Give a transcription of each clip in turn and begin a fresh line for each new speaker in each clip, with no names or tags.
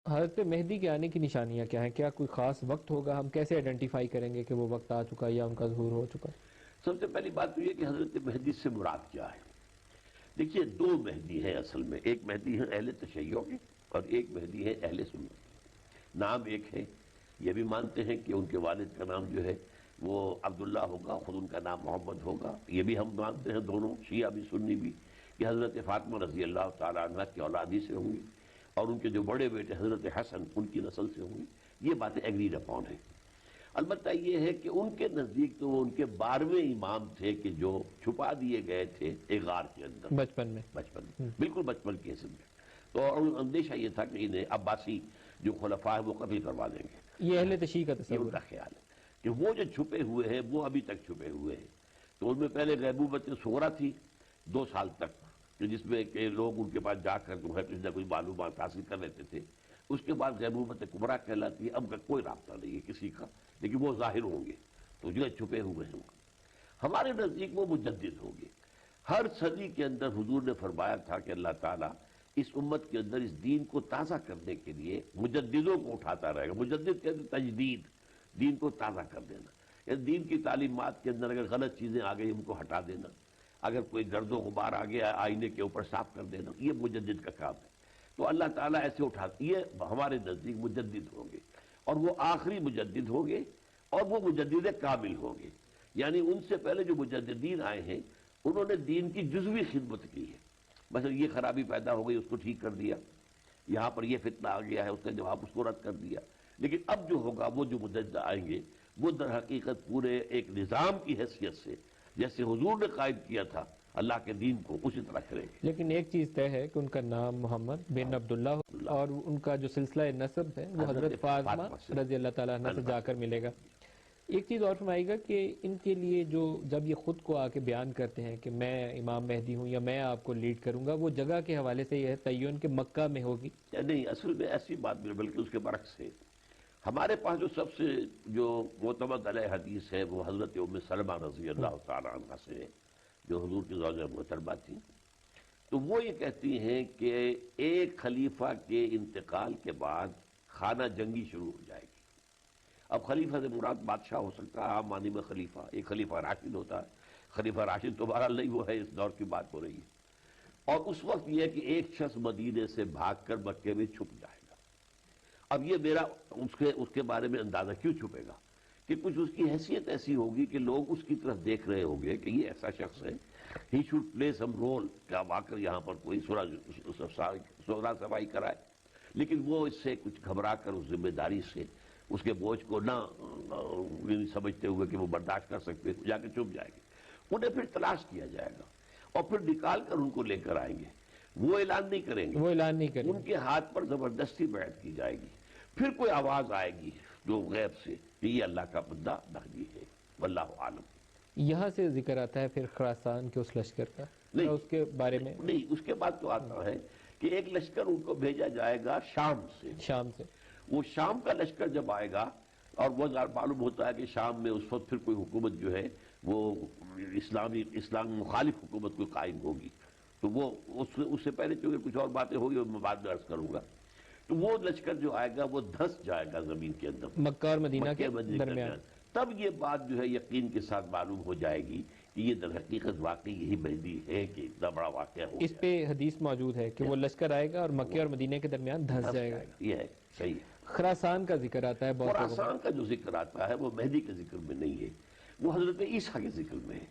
حضرت مہدی کے آنے کی نشانیاں کیا ہیں؟ کیا کوئی خاص وقت ہوگا؟ ہم کیسے آئیڈینٹیفائی کریں گے کہ وہ وقت آ چکا ہے یا ان کا ظہور ہو چکا ہے؟
سب سے پہلی بات تو یہ کہ حضرت مہدی سے مراد کیا ہے؟ دیکھیے، دو مہدی ہیں اصل میں. ایک مہدی ہے اہل تشیع کے اور ایک مہدی ہے اہل سنت. نام ایک ہے، یہ بھی مانتے ہیں کہ ان کے والد کا نام جو ہے وہ عبداللہ ہوگا، خود ان کا نام محمد ہوگا. یہ بھی ہم مانتے ہیں، دونوں شیعہ بھی سنی بھی، کہ حضرت فاطمہ رضی اللہ تعالیٰ عنہ کی اولادی سے ہوں گی اور ان کے جو بڑے بیٹے حضرت حسن ان کی نسل سے ہوں گی. یہ باتیں ایگریڈ اپون ہیں. البتہ یہ ہے کہ ان کے نزدیک تو وہ ان کے 12ویں امام تھے کہ جو چھپا دیے گئے تھے ایک غار کے اندر
بچپن میں
بالکل بچپن کی حسن میں. تو اندیشہ یہ تھا کہ انہیں عباسی جو خلفاء ہیں وہ قتل کروا دیں گے.
یہ اہل تشیع کا
یہ ان
تصور
کا خیال ہے کہ وہ جو چھپے ہوئے ہیں وہ ابھی تک چھپے ہوئے ہیں. تو ان میں پہلے غیبوبت صغریٰ تھی 2 سال تک، جس میں کہ لوگ ان کے پاس جا کر جو ہے کچھ نہ کچھ معلومات حاصل کر لیتے تھے. اس کے بعد غیبوبت کبریٰ کہلاتی ہے. اب کا کوئی رابطہ نہیں ہے کسی کا، لیکن وہ ظاہر ہوں گے تو جو چھپے ہوئے ہیں. ہمارے نزدیک وہ مجدد ہوں گے. ہر صدی کے اندر حضور نے فرمایا تھا کہ اللہ تعالیٰ اس امت کے اندر اس دین کو تازہ کرنے کے لیے مجددوں کو اٹھاتا رہے گا. مجدد کہتے ہیں تجدید، دین کو تازہ کر دینا. یعنی دین کی تعلیمات کے اندر اگر غلط چیزیں آ گئی ان کو ہٹا دینا، اگر کوئی گرد و غبار آ گیا آئینے کے اوپر صاف کر دینا، یہ مجدد کا کام ہے. تو اللہ تعالیٰ ایسے اٹھاتے، یہ ہمارے نزدیک مجدد ہوں گے اور وہ آخری مجدد ہوں گے اور وہ مجدد کامل ہوں گے. یعنی ان سے پہلے جو مجددین آئے ہیں انہوں نے دین کی جزوی خدمت کی ہے. مثلا یہ خرابی پیدا ہو گئی اس کو ٹھیک کر دیا، یہاں پر یہ فتنہ آ گیا ہے اس کا جواب اس کو رد کر دیا. لیکن اب جو ہوگا وہ جو مجدد آئیں گے وہ در حقیقت پورے ایک نظام کی حیثیت سے جیسے حضور نے قائم کیا تھا اللہ کے دین کو اسی طرح کریں گے.
لیکن ایک چیز طے ہے کہ ان کا نام محمد بن عبداللہ اور ان کا جو سلسلہ نسب ہے وہ حضرت فاطمہ رضی اللہ تعالیٰ عنہ سے جا کر ملے گا. ایک چیز اور فرمائے گا کہ ان کے لیے جو جب یہ خود کو آ کے بیان کرتے ہیں کہ میں امام مہدی ہوں یا میں آپ کو لیڈ کروں گا، وہ جگہ کے حوالے سے یہ ہے تعین کہ مکہ میں ہوگی.
نہیں، اصل میں ایسی بات نہیں، بلکہ اس کے برعکس ہے. ہمارے پاس جو سب سے جو معتمد علیہ حدیث ہے وہ حضرت ام سلمہ رضی اللہ تعالیٰ عنہ سے ہے، جو حضور کی زوجہ محترمہ تھی. تو وہ یہ کہتی ہیں کہ ایک خلیفہ کے انتقال کے بعد خانہ جنگی شروع ہو جائے گی. اب خلیفہ سے مراد بادشاہ ہو سکتا ہے، عام معنی میں خلیفہ، ایک خلیفہ راشد ہوتا ہے. خلیفہ راشد تو بہرحال نہیں وہ ہے، اس دور کی بات ہو رہی ہے. اور اس وقت یہ ہے کہ ایک شخص مدینے سے بھاگ کر مکے میں چھپ جائے گا. اب یہ میرا اس کے بارے میں اندازہ کیوں چھپے گا کہ کچھ اس کی حیثیت ایسی ہوگی کہ لوگ اس کی طرف دیکھ رہے ہوں گے کہ یہ ایسا شخص ہے، he should play some role, کیا آ کر یہاں پر کوئی سورا صفائی کرائے. لیکن وہ اس سے کچھ گھبرا کر اس ذمہ داری سے اس کے بوجھ کو نہ سمجھتے ہوئے کہ وہ برداشت کر سکتے جا کے چھپ جائے گے. انہیں پھر تلاش کیا جائے گا اور پھر نکال کر ان کو لے کر آئیں گے. وہ اعلان نہیں کریں گے، ان کے ہاتھ پر زبردستی بیعت کی جائے گی. پھر کوئی آواز آئے گی جو غیب سے کہ یہ اللہ کا بندہ مہدی ہے، واللہ عالم.
یہاں سے ذکر آتا ہے پھر خراسان کے اس لشکر کا،
نہیں
اس کے بارے میں
نہیں، اس کے بعد تو آتا ہے کہ ایک لشکر ان کو بھیجا جائے گا شام سے. وہ شام کا لشکر جب آئے گا اور وہ معلوم ہوتا ہے کہ شام میں اس وقت پھر کوئی حکومت جو ہے وہ اسلام مخالف حکومت کوئی قائم ہوگی. تو وہ اس سے پہلے چونکہ کچھ اور باتیں ہوگی میں بعد میں عرض کروں گا. تو وہ لشکر جو آئے گا وہ دھس جائے گا زمین کے اندر،
مکہ اور مدینہ کے درمیان.
تب یہ بات جو ہے یقین کے ساتھ معلوم ہو جائے گی کہ یہ در حقیقت واقعی یہی مہدی ہے کہ اتنا بڑا واقعہ ہو.
اس پہ حدیث موجود ہے کہ وہ لشکر آئے گا اور مکہ اور مدینہ کے درمیان دھس جائے گا.
یہ ہے صحیح ہے.
خراسان کا ذکر آتا ہے،
خراسان کا جو ذکر آتا ہے وہ مہدی کے ذکر میں نہیں ہے، وہ حضرت عیسیٰ کے ذکر میں ہے.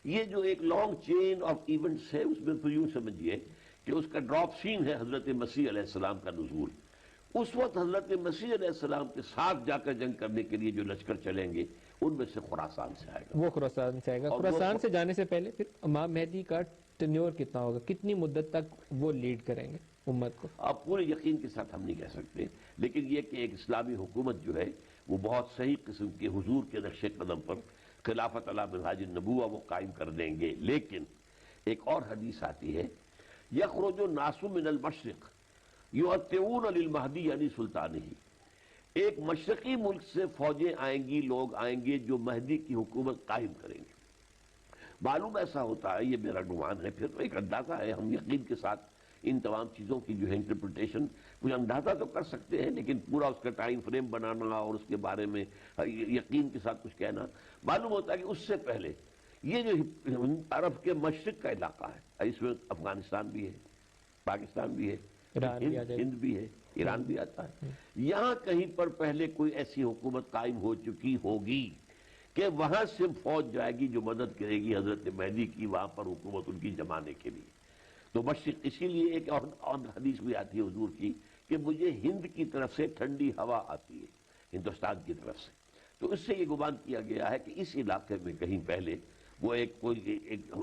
یہ جو ایک لانگ چین آف ایونٹس ہے اس میں تو یوں سمجھیے کہ اس کا ڈراپ سین ہے حضرت مسیح علیہ السلام کا نزول. اس وقت حضرت مسیح علیہ السلام کے ساتھ جا کر جنگ کرنے کے لیے جو لشکر چلیں گے ان میں سے خراسان سے آئے گا.
وہ خراسان سے آئے گا. خراسان سے جانے سے پہلے پھر امام مہدی کا ٹینیور کتنا ہوگا، کتنی مدت تک وہ لیڈ کریں گے امت کو؟
آپ پورے یقین کے ساتھ ہم نہیں کہہ سکتے، لیکن یہ کہ ایک اسلامی حکومت جو ہے وہ بہت صحیح قسم کے حضور کے نقش قدم پر خلافت علی منہاج النبوہ وہ قائم کر دیں گے. لیکن ایک اور حدیث آتی ہے، یخرج الناس من المشرق یؤتون للمہدی یعنی سلطانہ. ایک مشرقی ملک سے فوجیں آئیں گی، لوگ آئیں گے جو مہدی کی حکومت قائم کریں گے. معلوم ایسا ہوتا ہے، یہ میرا گمان ہے، پھر تو ایک اندازہ ہے، ہم یقین کے ساتھ ان تمام چیزوں کی جو ہے انٹرپریٹیشن کچھ اندازہ تو کر سکتے ہیں، لیکن پورا اس کا ٹائم فریم بنانا اور اس کے بارے میں یقین کے ساتھ کچھ کہنا، معلوم ہوتا ہے کہ اس سے پہلے یہ جو عرب کے مشرق کا علاقہ ہے، اس میں افغانستان بھی ہے، پاکستان بھی ہے، ہند بھی ہے، ایران بھی آتا ہے، یہاں کہیں پر پہلے کوئی ایسی حکومت قائم ہو چکی ہوگی کہ وہاں سے فوج جائے گی جو مدد کرے گی حضرت مہدی کی وہاں پر حکومت ان کی جمانے کے لیے۔ تو مشرق، اسی لیے ایک اور حدیث بھی آتی ہے حضور کی کہ مجھے ہند کی طرف سے ٹھنڈی ہوا آتی ہے، ہندوستان کی طرف سے، تو اس سے یہ گمان کیا گیا ہے کہ اس علاقے میں کہیں پہلے وہ کوئی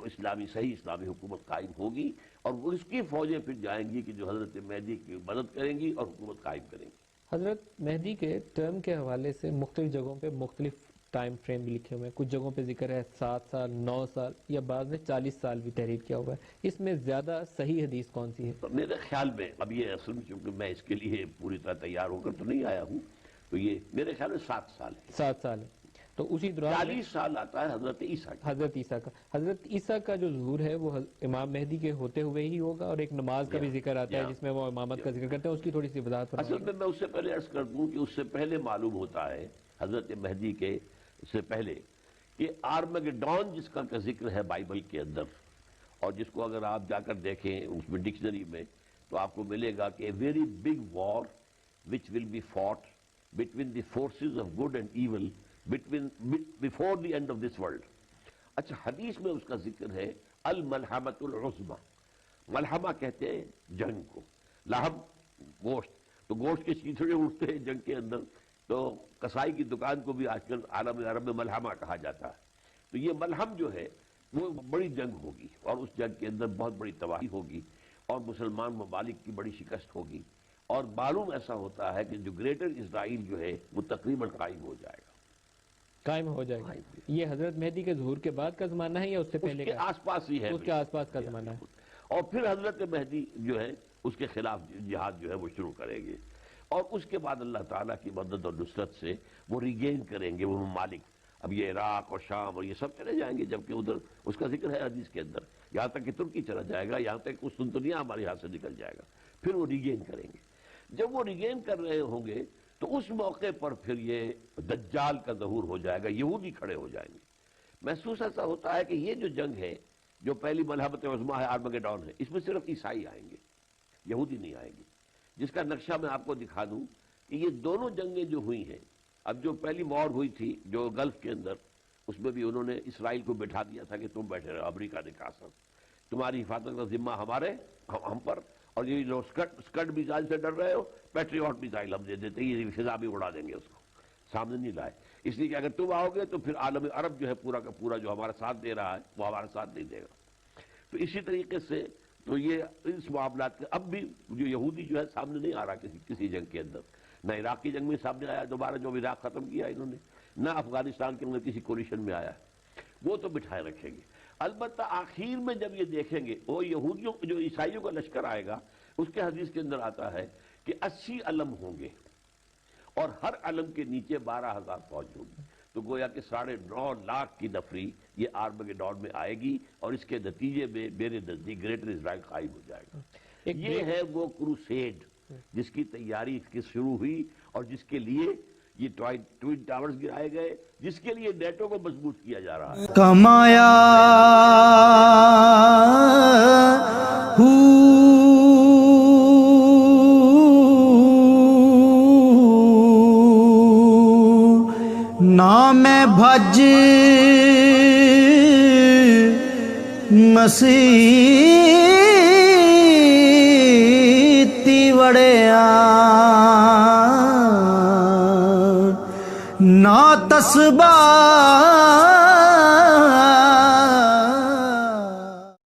اسلامی، صحیح اسلامی حکومت قائم ہوگی اور وہ اس کی فوجیں پھر جائیں گی کہ جو حضرت مہدی کی مدد کریں گی اور حکومت قائم کریں گی۔
حضرت مہدی کے ٹرم کے حوالے سے مختلف جگہوں پہ مختلف ٹائم فریم بھی لکھے ہوئے ہیں، کچھ جگہوں پہ ذکر ہے 7 سال، 9 سال، یا بعض نے 40 سال بھی تحریر کیا ہوا ہے، اس میں زیادہ صحیح حدیث کون سی ہے؟
میرے خیال میں اب یہ اصل میں چونکہ میں اس کے لیے پوری طرح تیار ہو کر تو نہیں آیا ہوں، تو یہ میرے خیال میں 7 سال ہے۔
7 سال ہے، تو اسی دوران
40 سال آتا ہے حضرت عیسیٰ کا۔
حضرت عیسیٰ کا جو ظہور ہے وہ امام مہدی کے ہوتے ہوئے ہی ہوگا، اور ایک نماز کا بھی ذکر آتا ہے جس میں وہ امامت کا ذکر کرتے ہیں، اس کی تھوڑی سی وضاحت فرمائیں۔
اصل میں اس سے پہلے عرض کر دوں کہ اس سے پہلے معلوم ہوتا ہے حضرت مہدی کے سے پہلے کہ آرمگڈون جس کا ذکر ہے بائبل کے اندر، اور جس کو اگر آپ جا کر دیکھیں اس میں ڈکشنری میں تو آپ کو ملے گا کہ a very big war which will be fought between the forces of good and evil before the end of this world۔ اچھا، حدیث میں اس کا ذکر ہے الملحمۃ العظمی، ملحمہ کہتے ہیں جنگ کو، لحم گوشت، تو گوشت کے چیتڑے اٹھتے ہیں جنگ کے اندر، تو کسائی کی دکان کو بھی آج کل عالم عرب میں ملحمہ کہا جاتا ہے۔ تو یہ ملحم جو ہے وہ بڑی جنگ ہوگی، اور اس جنگ کے اندر بہت بڑی تباہی ہوگی اور مسلمان ممالک کی بڑی شکست ہوگی، اور معلوم ایسا ہوتا ہے کہ جو گریٹر اسرائیل جو ہے وہ تقریباً قائم ہو جائے گا۔
یہ حضرت مہدی کے ظہور کے بعد کا زمانہ ہے یا اس سے پہلے کا؟
اس کے آس پاس ہی ہے،
اس کے آس پاس کا زمانہ ہے۔
اور پھر حضرت مہدی جو ہے اس کے خلاف جہاد جو ہے وہ شروع کریں گے، اور اس کے بعد اللہ تعالیٰ کی مدد اور نصرت سے وہ ریگین کریں گے وہ ممالک۔ اب یہ عراق اور شام اور یہ سب چلے جائیں گے، جبکہ ادھر اس کا ذکر ہے حدیث کے اندر، یہاں تک کہ ترکی چلا جائے گا، یہاں تک قسطنطنیہ ہمارے یہاں سے نکل جائے گا، پھر وہ ریگین کریں گے۔ جب وہ ریگین کر رہے ہوں گے تو اس موقع پر پھر یہ دجال کا ظہور ہو جائے گا، یہودی کھڑے ہو جائیں گے۔ محسوس ایسا ہوتا ہے کہ یہ جو جنگ ہے، جو پہلی ملحمت عظمیٰ ہے، آرمگڈون ہے، اس میں صرف عیسائی آئیں گے، یہودی نہیں آئیں گے، جس کا نقشہ میں آپ کو دکھا دوں کہ یہ دونوں جنگیں جو ہوئی ہیں، اب جو پہلی وار ہوئی تھی جو گلف کے اندر، اس میں بھی انہوں نے اسرائیل کو بٹھا دیا تھا کہ تم بیٹھے رہو، امریکہ نے کہا سر تمہاری حفاظت کا ذمہ ہم پر، اور یہ جو اسکڈ میزائل سے ڈر رہے ہو، پیٹریوٹ میزائل ہم دے دیتے، یہ فضا بھی اڑا دیں گے، اس کو سامنے نہیں لائے، اس لیے کہ اگر تم آؤ گے تو پھر عالم عرب جو ہے پورا کا پورا جو ہمارا ساتھ دے رہا ہے وہ ہمارا ساتھ نہیں دے گا۔ تو اسی طریقے سے تو یہ اس معاملات کے اب بھی جو یہودی جو ہے سامنے نہیں آ رہا کسی جنگ کے اندر، نہ عراق کی جنگ میں سامنے آیا دوبارہ جو عراق ختم کیا انہوں نے، نہ افغانستان کے اندر کسی کولیشن میں آیا، وہ تو بٹھائے رکھیں گے۔ البتہ آخر میں جب یہ دیکھیں گے وہ یہودیوں جو عیسائیوں کا لشکر آئے گا، اس کے حدیث کے اندر آتا ہے کہ 80 علم ہوں گے اور ہر علم کے نیچے 12,000 فوج ہوگی، تو گویا کہ 9.5 لاکھ کی نفری یہ آرمگڈون میں آئے گی، اور اس کے نتیجے میں میرے نزدیک گریٹر اسرائیل قائم ہو جائے گا۔ یہ ہے وہ کروسیڈ جس کی تیاری اس کی شروع ہوئی، اور جس کے لیے یہ ٹوئن ٹاورز گرائے گئے، جس کے لیے نیٹو کو مضبوط کیا جا رہا ہے۔
کمایا نام بھج مسیح وڑیا نا تسبا